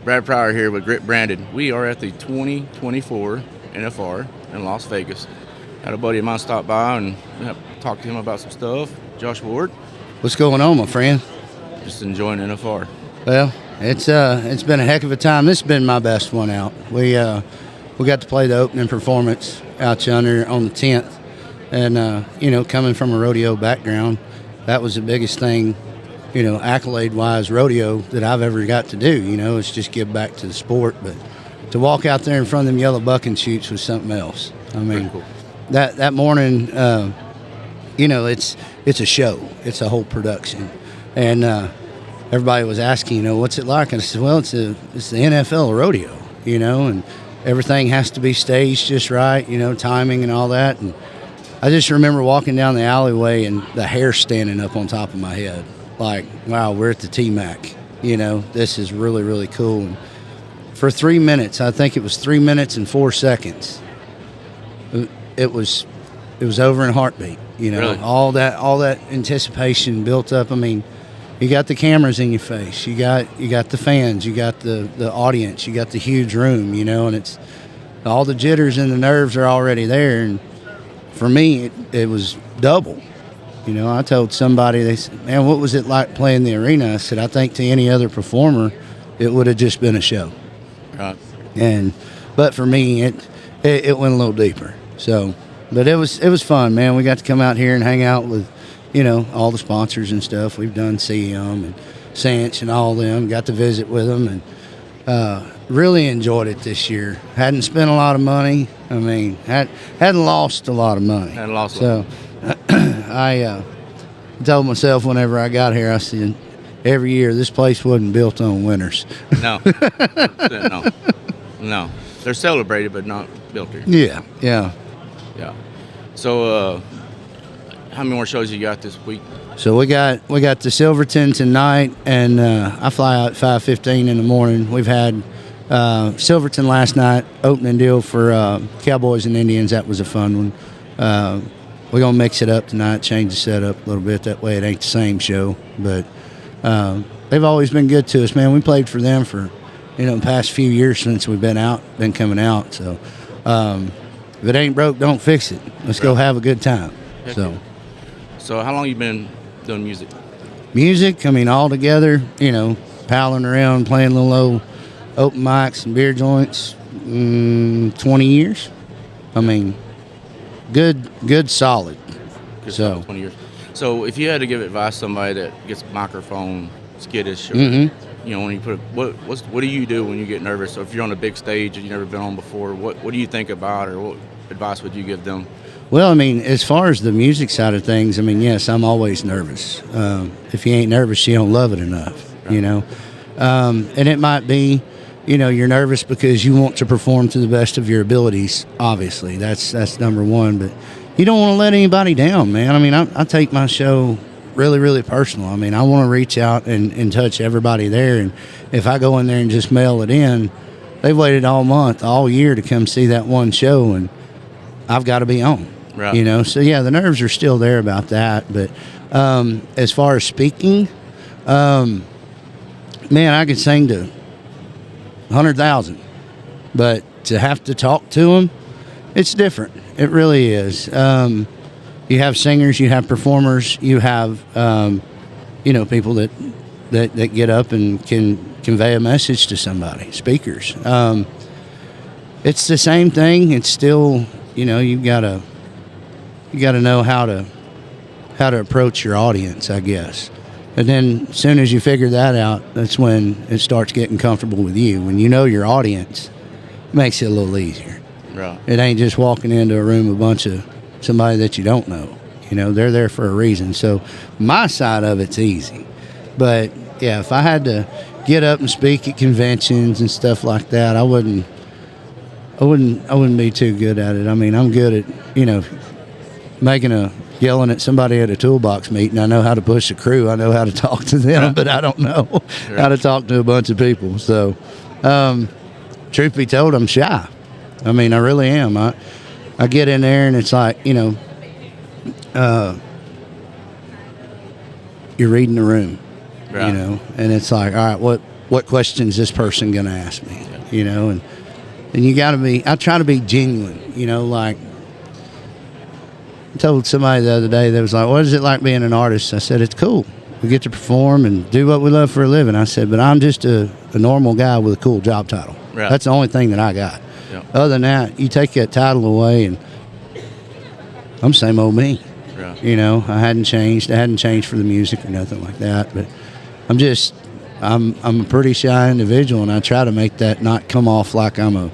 Brad Pryor here with Grit Branded. We are at the 2024 NFR in Las Vegas. Had a buddy of mine stop by and talk to him about some stuff. Josh Ward. What's going on, my friend? Just enjoying NFR. Well, it's been a heck of a time. This has been my best one out. We got to play the opening performance out yonder on the 10th, and coming from a rodeo background, that was the biggest thing, accolade-wise, rodeo that I've ever got to do. It's just give back to the sport, but to walk out there in front of them yellow bucking chutes was something else. I mean, cool. that morning, it's a show. It's a whole production, and everybody was asking, what's it like? And I said, well, it's the NFL rodeo, and everything has to be staged just right, timing and all that. And I just remember walking down the alleyway and the hair standing up on top of my head, like, wow, we're at the T-Mac. This is really, really cool. And for 3 minutes, I think it was 3 minutes and 4 seconds, it was over in a heartbeat. Really? all that anticipation built up. I mean, you got the cameras in your face, you got the fans, you got the audience, you got the huge room, and it's all the jitters and the nerves are already there. And for me, it was double. I told somebody, they said, man, what was it like playing the arena? I said, I think to any other performer, it would have just been a show. Right. But for me, it went a little deeper. So, but it was fun, man. We got to come out here and hang out with, all the sponsors and stuff. We've done CM and Sanch and all them. Got to visit with them and really enjoyed it this year. Hadn't spent a lot of money. I mean, hadn't lost a lot of money. Hadn't lost a lot. I told myself whenever I got here, I said, every year this place wasn't built on winners. No. No. They're celebrated, but not built here. Yeah. So, how many more shows you got this week? So we got the Silverton tonight, and I fly out at 5:15 in the morning. We've had Silverton last night, opening deal for Cowboys and Indians. That was a fun one. We're going to mix it up tonight, change the setup a little bit. That way it ain't the same show. But they've always been good to us, man. We played for them for, the past few years since we've been coming out. So if it ain't broke, don't fix it. Let's go have a good time. So how long you been doing music? Music, I mean, all together, palling around, playing little old open mics and beer joints, 20 years. I mean, good solid. So 20 years. So if you had to give advice to somebody that gets microphone skittish, or, when you put what do you do when you get nervous? So if you're on a big stage and you've never been on before, what do you think about, or what advice would you give them? Well, I mean, as far as the music side of things, I mean, yes, I'm always nervous. If you ain't nervous, you don't love it enough, right. And it might be, you're nervous because you want to perform to the best of your abilities. Obviously, that's number one. But you don't want to let anybody down, man. I mean, I take my show really, really personal. I mean, I want to reach out and touch everybody there. And if I go in there and just mail it in, they've waited all month, all year to come see that one show, and I've got to be on. Right. So yeah, the nerves are still there about that. But as far as speaking, man, I could sing to 100,000, but to have to talk to them, it's different. It really is. You have singers, you have performers, you have people that get up and can convey a message to somebody. Speakers. It's the same thing. It's still, you gotta know how to approach your audience, I guess. And then as soon as you figure that out, that's when it starts getting comfortable with you. When you know your audience, it makes it a little easier. Right. It ain't just walking into a room with a bunch of somebody that you don't know. They're there for a reason. So my side of it's easy. But yeah, if I had to get up and speak at conventions and stuff like that, I wouldn't be too good at it. I mean, I'm good at, yelling at somebody at a toolbox meeting. I know how to push the crew. I know how to talk to them, but I don't know how to talk to a bunch of people. So, truth be told, I'm shy. I mean, I really am. I get in there and it's like, you're reading the room, right. and it's like, all right, what questions this person going to ask me, you know, and you got to be, I try to be genuine, you know, like I told somebody the other day that was like, what is it like being an artist? I said, it's cool. We get to perform and do what we love for a living. I said, but I'm just a normal guy with a cool job title. Right. That's the only thing that I got. Yeah. Other than that, you take that title away and I'm same old me. Right. You know, I hadn't changed. I hadn't changed for the music or nothing like that. But I'm a pretty shy individual, and I try to make that not come off like I'm a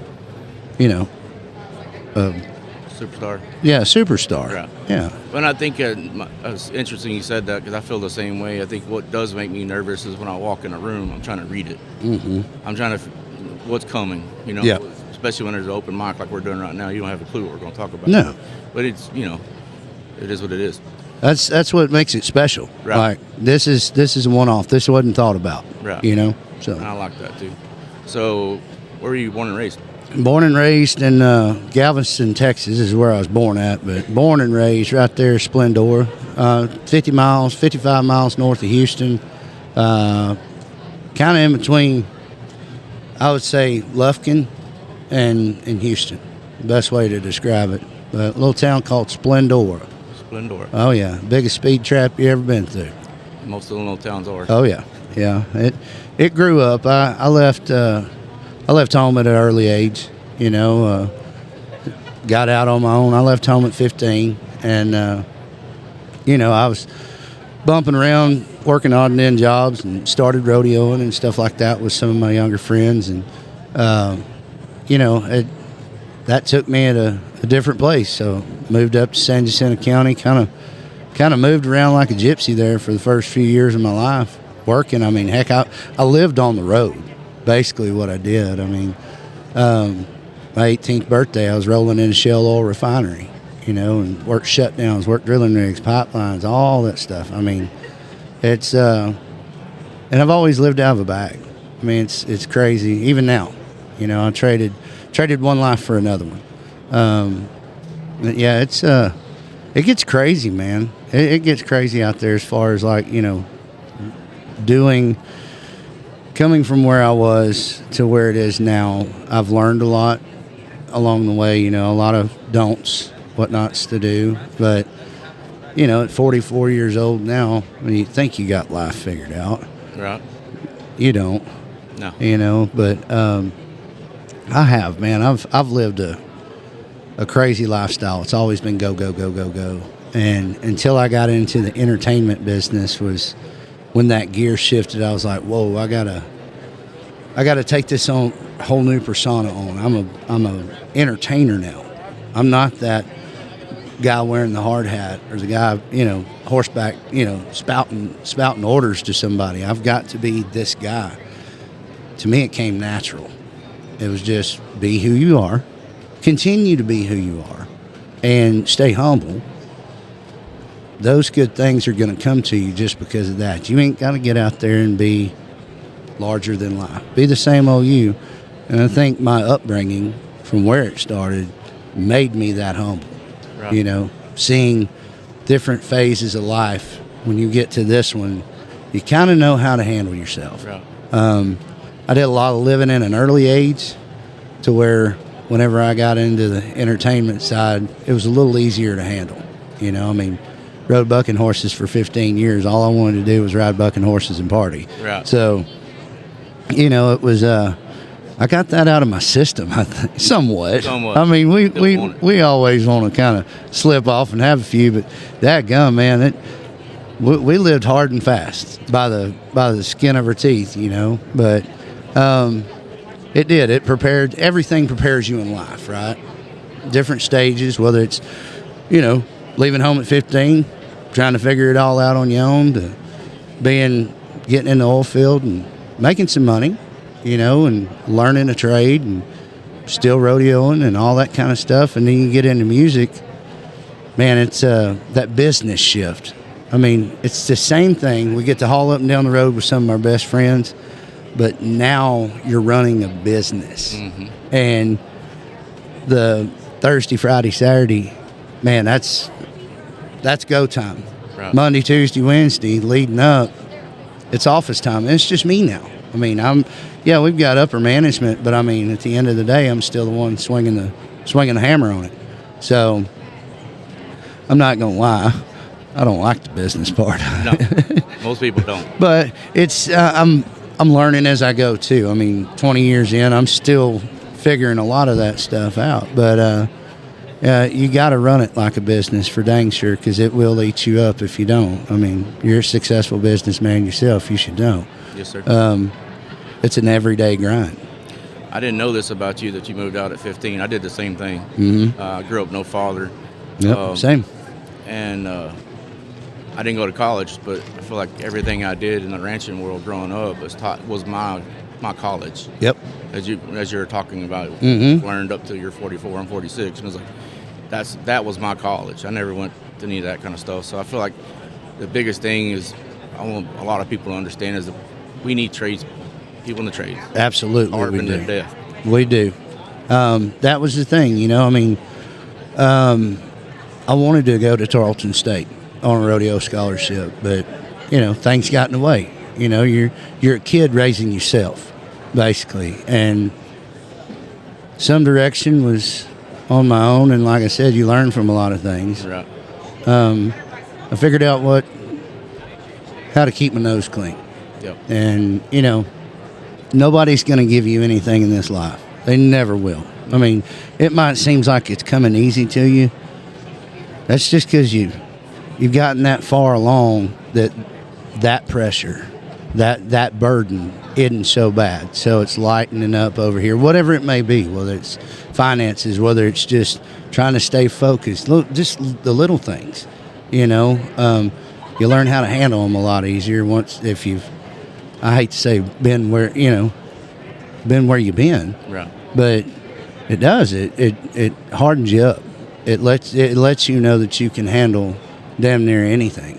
Superstar. Yeah, superstar. Right. Yeah. But I think it's interesting you said that because I feel the same way. I think what does make me nervous is when I walk in a room, I'm trying to read it. Mm-hmm. I'm trying to, what's coming, you know? Yeah. Especially when there's an open mic like we're doing right now. You don't have a clue what we're going to talk about. No. But it's, you know, it is what it is. That's what makes it special. Right. Like this is a one-off. This wasn't thought about. Right. You know. So And I like that too. So, where were you born and raised? Born and raised in Galveston, Texas is where I was born at. But born and raised right there, Splendora, 55 miles north of Houston. Kind of in between, I would say, Lufkin and Houston. Best way to describe it. A little town called Splendora. Splendora. Oh yeah, biggest speed trap you ever been through. Most of the little towns are. Oh yeah, yeah. It grew up. I left home at an early age. You know, got out on my own. I left home at 15, and you know, I was bumping around, working odd and end jobs, and started rodeoing and stuff like that with some of my younger friends, and you know, that took me at a different place. So moved up to San Jacinto County, kind of moved around like a gypsy there for the first few years of my life, working. I mean, heck, I lived on the road, basically what I did. I mean, my 18th birthday, I was rolling in a Shell oil refinery, you know, and worked shutdowns, worked drilling rigs, pipelines, all that stuff. I mean, it's and I've always lived out of a bag. I mean, it's crazy. Even now, you know, I traded one life for another one. Yeah, it gets crazy, man. It gets crazy out there as far as, like, you know, coming from where I was to where it is now. I've learned a lot along the way, you know, a lot of don'ts, whatnots to do. But, you know, at 44 years old now, when you think you got life figured out, Right. you don't. No. You know, but I have, man. I've lived a crazy lifestyle. It's always been go, go, go, go, go. And until I got into the entertainment business was when that gear shifted. I was like, whoa, I gotta take this on whole new persona on. I'm a entertainer now. I'm not that guy wearing the hard hat or the guy, you know, horseback, you know, spouting orders to somebody. I've got to be this guy. To me, it came natural. It was just be who you are, continue to be who you are, and stay humble. Those good things are going to come to you just because of that. You ain't got to get out there and be larger than life. Be the same old you. And I think my upbringing from where it started made me that humble. Right. You know, seeing different phases of life. When you get to this one, you kind of know how to handle yourself. Right. I did a lot of living in an early age to where whenever I got into the entertainment side, it was a little easier to handle. You know, I mean, rode bucking horses for 15 years. All I wanted to do was ride bucking horses and party. Right. So, you know, it was, I got that out of my system, I think, somewhat. I mean, we always want to kind of slip off and have a few, but that gum, man, we lived hard and fast by the skin of our teeth, you know. But it did. Everything prepares you in life, right? Different stages, whether it's, you know, leaving home at 15, trying to figure it all out on your own, to getting in the oil field and making some money, you know, and learning a trade and still rodeoing and all that kind of stuff. And then you get into music, man, it's that business shift. I mean, it's the same thing. We get to haul up and down the road with some of our best friends, but now you're running a business. Mm-hmm. And the Thursday, Friday, Saturday, man, that's go time. Right. Monday, Tuesday, Wednesday, leading up, it's office time. And it's just me now. I mean, we've got upper management, but I mean, at the end of the day, I'm still the one swinging the hammer on it. So I'm not gonna lie, I don't like the business part. No, most people don't. But it's I'm learning as I go too. I mean, 20 years in, I'm still figuring a lot of that stuff out. But you got to run it like a business for dang sure, because it will eat you up if you don't. I mean, you're a successful businessman yourself. You should know. Yes, sir. It's an everyday grind. I didn't know this about you, that you moved out at 15. I did the same thing. Mm-hmm. I grew up no father. Yep, same. And I didn't go to college, but I feel like everything I did in the ranching world growing up was my college. Yep. As you were talking about, learned up till you're 44 and 46, and it was like that was my college. I never went to any of that kind of stuff. So I feel like the biggest thing is I want a lot of people to understand is that we need people in the trades. Absolutely, Starving we do. to death. We do. That was the thing, you know. I mean, I wanted to go to Tarleton State on a rodeo scholarship, but you know, things got in the way. You know, you're a kid raising yourself, basically, and some direction was on my own. And like I said, you learn from a lot of things. Right. I figured out how to keep my nose clean. Yep. And you know, nobody's going to give you anything in this life. They never will. I mean, it might seem like it's coming easy to you. That's just because you've gotten that far along that pressure, that burden isn't so bad. So it's lightening up over here, whatever it may be, whether it's finances, whether it's just trying to stay focused, just the little things, you know. You learn how to handle them a lot easier if you've, I hate to say, been where you've been. Right. But it does. It hardens you up. It lets you know that you can handle damn near anything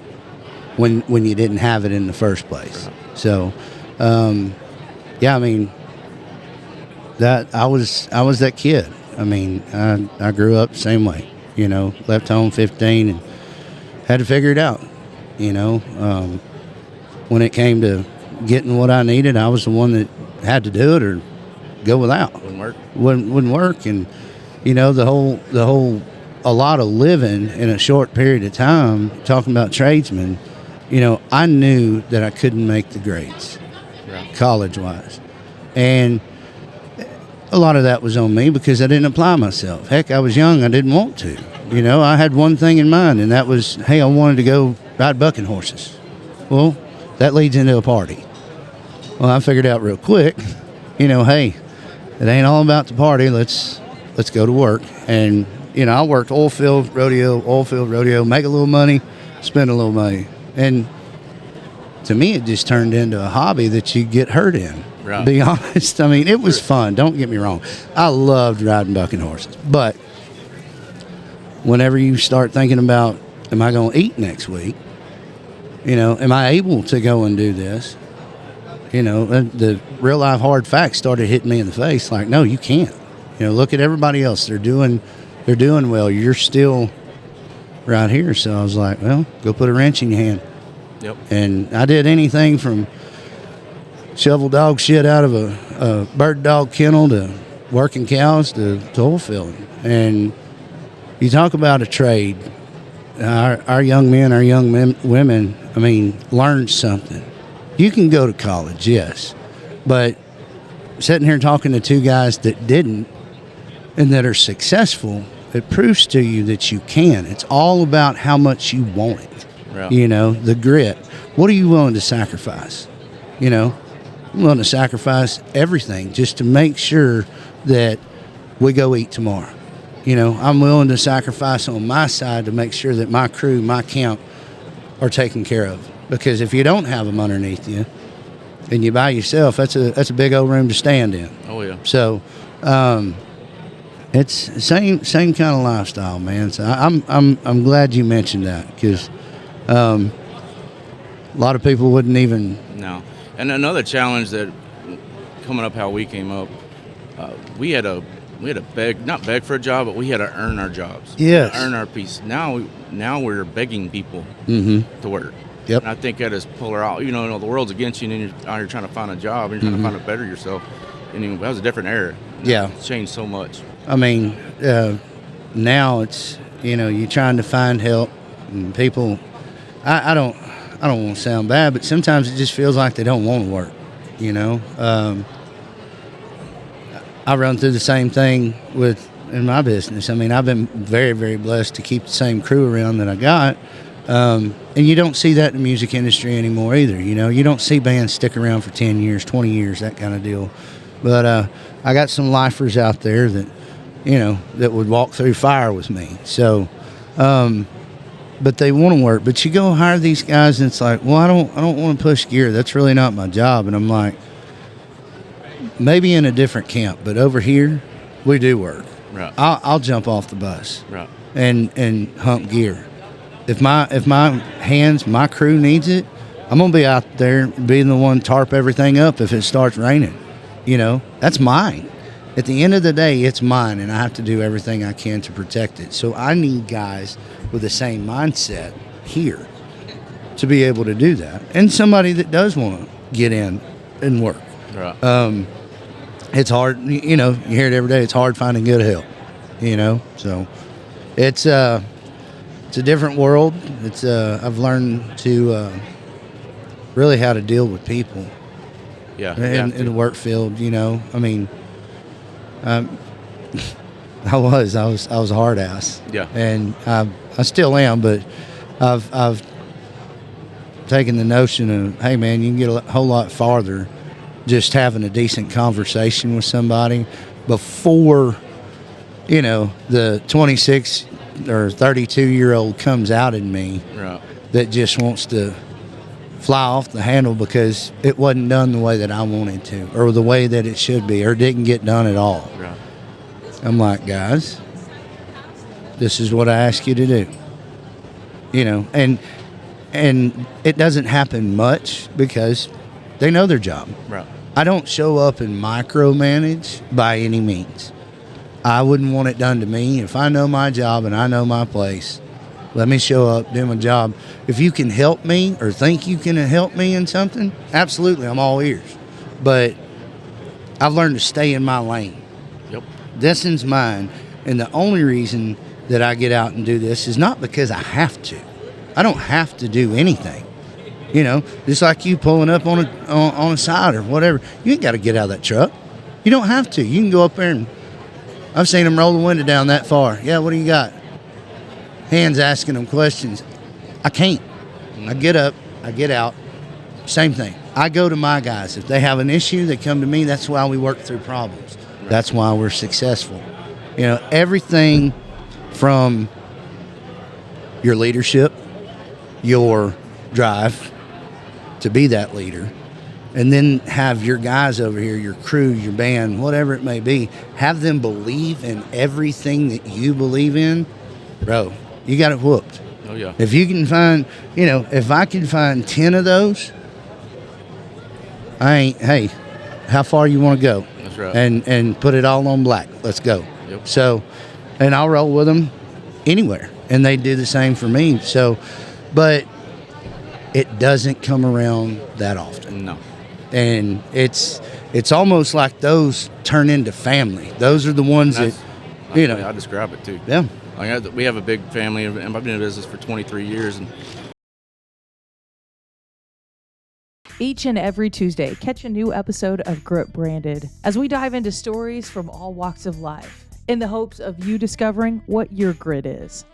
when you didn't have it in the first place. Right. So, I mean, that I was that kid. I mean, I grew up the same way. You know, left home 15 and had to figure it out. You know, when it came to getting what I needed, I was the one that had to do it or go without. Wouldn't work. Wouldn't work. And you know, the whole a lot of living in a short period of time, talking about tradesmen, you know, I knew that I couldn't make the grades, right, college-wise. And a lot of that was on me because I didn't apply myself. Heck, I was young. I didn't want to. You know, I had one thing in mind, and that was, hey, I wanted to go ride bucking horses. Well, that leads into a party. Well, I figured out real quick, you know, hey, it ain't all about the party. Let's go to work. And you know, I worked oil field rodeo, make a little money, spend a little money. And to me, it just turned into a hobby that you get hurt in, right, to be honest. I mean, it was fun. Don't get me wrong. I loved riding bucking horses. But whenever you start thinking about, am I going to eat next week? You know, am I able to go and do this? You know, the real life hard facts started hitting me in the face. Like, no, you can't. You know, look at everybody else. They're doing well. You're still right here. So I was like, well, go put a wrench in your hand. Yep. And I did anything from shovel dog shit out of a bird dog kennel to working cows to oil filling. And you talk about a trade. Our young men, our young women, I mean, learn something. You can go to college, yes. But sitting here talking to two guys that didn't and that are successful, it proves to you that you can. It's all about how much you want it. Yeah. You know, the grit. What are you willing to sacrifice? You know, I'm willing to sacrifice everything just to make sure that we go eat tomorrow. You know, I'm willing to sacrifice on my side to make sure that my crew, my camp are taken care of. Because if you don't have them underneath you and you're by yourself, that's a big old room to stand in. Oh, yeah. So, it's the same kind of lifestyle, man. So I'm glad you mentioned that because a lot of people wouldn't even. No, and another challenge that coming up how we came up, we had to not beg for a job, but we had to earn our jobs. Yes. Earn our piece. Now we're begging people Mm-hmm. to work. Yep. And I think that is polar out. You know, the world's against you, and then you're out here trying to find a job, and you're trying to find to better yourself. And that was a different era. Yeah. It's changed so much. I mean, now it's, you're trying to find help, and people, I don't want to sound bad, but sometimes it just feels like they don't want to work, I run through the same thing in my business. I mean, I've been very, very blessed to keep the same crew around that I got. And you don't see that in the music industry anymore either. You don't see bands stick around for 10 years, 20 years, that kind of deal. But I got some lifers out there that, that would walk through fire with me. So, but they want to work. But you go hire these guys, and it's like, well, I don't want to push gear. That's really not my job. And I'm like, maybe in a different camp, but over here, we do work. Right. I'll jump off the bus. Right. And hump gear. If my crew needs it, I'm gonna be out there being the one tarp everything up if it starts raining. That's mine. At the end of the day, it's mine, and I have to do everything I can to protect it. So I need guys with the same mindset here to be able to do that, and somebody that does want to get in and work. Right. It's hard. You hear it every day. It's hard finding good help. So it's a different world. I've learned to really how to deal with people. Yeah. In the work field, I mean, I was a hard ass. Yeah. And I still am, but I've taken the notion of, hey man, you can get a whole lot farther just having a decent conversation with somebody before, the 26 or 32-year-old comes out in me. Right. That just wants to fly off the handle because it wasn't done the way that I wanted to, or the way that it should be, or didn't get done at all. Right. I'm like, guys, this is what I ask you to do. And it doesn't happen much because they know their job. Right. I don't show up and micromanage by any means. I wouldn't want it done to me. If I know my job and I know my place, let me show up, do my job. If you can help me or think you can help me in something, absolutely, I'm all ears. But I've learned to stay in my lane. Yep. This is mine. And the only reason that I get out and do this is not because I have to. I don't have to do anything. Just like you pulling up on a side or whatever. You ain't got to get out of that truck. You don't have to. You can go up there and I've seen them roll the window down that far. Yeah, what do you got? Hands asking them questions. I can't. I get up, I get out. Same thing. I go to my guys. If they have an issue, they come to me. That's why we work through problems. Right. That's why we're successful. Everything from your leadership, your drive to be that leader, and then have your guys over here, your crew, your band, whatever it may be, have them believe in everything that you believe in, bro, you got it whooped. Oh, yeah. If you can find, if I can find 10 of those, hey, how far you want to go? That's right. And put it all on black. Let's go. Yep. So, and I'll roll with them anywhere. And they do the same for me. So, but it doesn't come around that often. No. And it's almost like those turn into family. Those are the ones that, I describe it too. Yeah. We have a big family, and I've been in business for 23 years. And each and every Tuesday, catch a new episode of Grip Branded as we dive into stories from all walks of life in the hopes of you discovering what your grit is.